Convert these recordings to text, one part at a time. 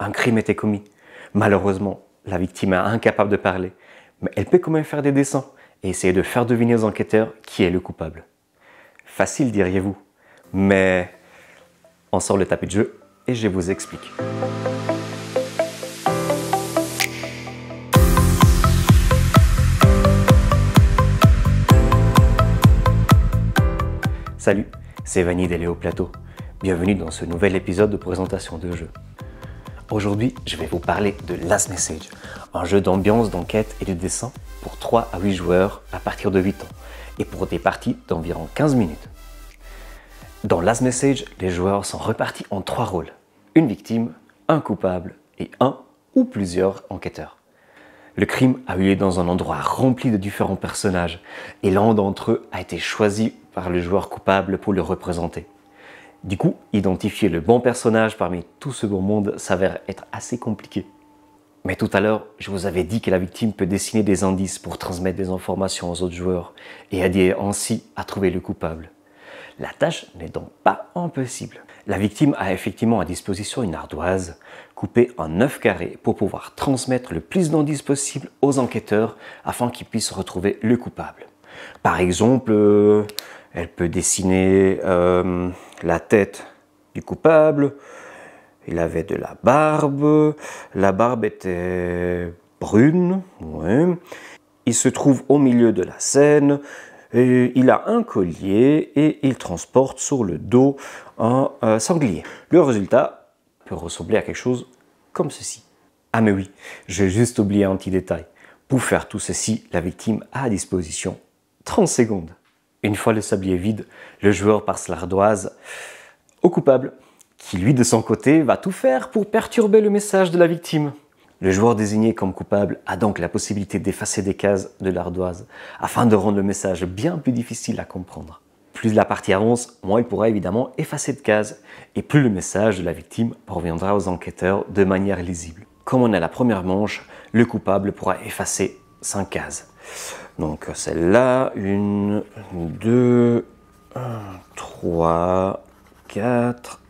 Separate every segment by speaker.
Speaker 1: Un crime était commis. Malheureusement, la victime est incapable de parler, mais elle peut quand même faire des dessins et essayer de faire deviner aux enquêteurs qui est le coupable. Facile, diriez-vous, mais on sort le tapis de jeu et je vous explique. Salut, c'est Vanny des Léo Plateau. Bienvenue dans ce nouvel épisode de présentation de jeu. Aujourd'hui, je vais vous parler de Last Message, un jeu d'ambiance, d'enquête et de dessin pour 3 à 8 joueurs à partir de 8 ans et pour des parties d'environ 15 minutes. Dans Last Message, les joueurs sont repartis en 3 rôles, une victime, un coupable et un ou plusieurs enquêteurs. Le crime a eu lieu dans un endroit rempli de différents personnages et l'un d'entre eux a été choisi par le joueur coupable pour le représenter. Du coup, identifier le bon personnage parmi tout ce beau monde s'avère être assez compliqué. Mais tout à l'heure, je vous avais dit que la victime peut dessiner des indices pour transmettre des informations aux autres joueurs et aider ainsi à trouver le coupable. La tâche n'est donc pas impossible. La victime a effectivement à disposition une ardoise coupée en 9 carrés pour pouvoir transmettre le plus d'indices possible aux enquêteurs afin qu'ils puissent retrouver le coupable. Par exemple, elle peut dessiner la tête du coupable, il avait de la barbe était brune, ouais. Il se trouve au milieu de la scène, et il a un collier et il transporte sur le dos un sanglier. Le résultat peut ressembler à quelque chose comme ceci. Ah mais oui, j'ai juste oublié un petit détail. Pour faire tout ceci, la victime a à disposition 30 secondes. Une fois le sablier vide, le joueur passe l'ardoise au coupable, qui lui de son côté va tout faire pour perturber le message de la victime. Le joueur désigné comme coupable a donc la possibilité d'effacer des cases de l'ardoise afin de rendre le message bien plus difficile à comprendre. Plus la partie avance, moins il pourra évidemment effacer de cases et plus le message de la victime parviendra aux enquêteurs de manière lisible. Comme on a la première manche, le coupable pourra effacer 5 cases. Donc celle-là, 1, 2, 3, 4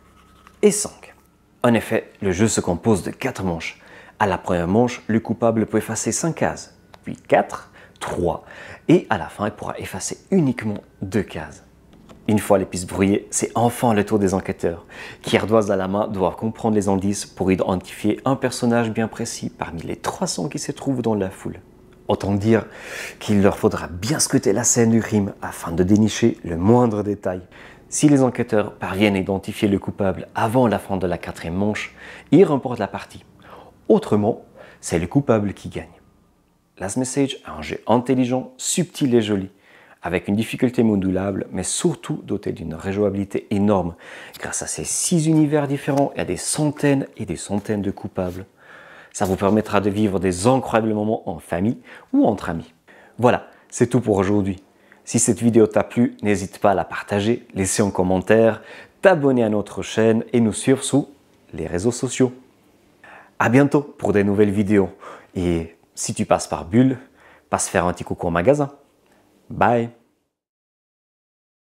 Speaker 1: et 5. En effet, le jeu se compose de 4 manches. À la première manche, le coupable peut effacer 5 cases, puis 4, 3, et à la fin, il pourra effacer uniquement 2 cases. Une fois les pistes brouillées, c'est enfin le tour des enquêteurs, qui ardoise à la main doivent comprendre les indices pour identifier un personnage bien précis parmi les 300 qui se trouvent dans la foule. Autant dire qu'il leur faudra bien scruter la scène du crime afin de dénicher le moindre détail. Si les enquêteurs parviennent à identifier le coupable avant la fin de la 4e manche, ils remportent la partie. Autrement, c'est le coupable qui gagne. Last Message est un jeu intelligent, subtil et joli, avec une difficulté modulable, mais surtout doté d'une rejouabilité énorme, grâce à ses 6 univers différents et à des centaines et des centaines de coupables. Ça vous permettra de vivre des incroyables moments en famille ou entre amis. Voilà, c'est tout pour aujourd'hui. Si cette vidéo t'a plu, n'hésite pas à la partager, laisser un commentaire, t'abonner à notre chaîne et nous suivre sur les réseaux sociaux. À bientôt pour des nouvelles vidéos. Et si tu passes par Bulle, passe faire un petit coucou au magasin. Bye!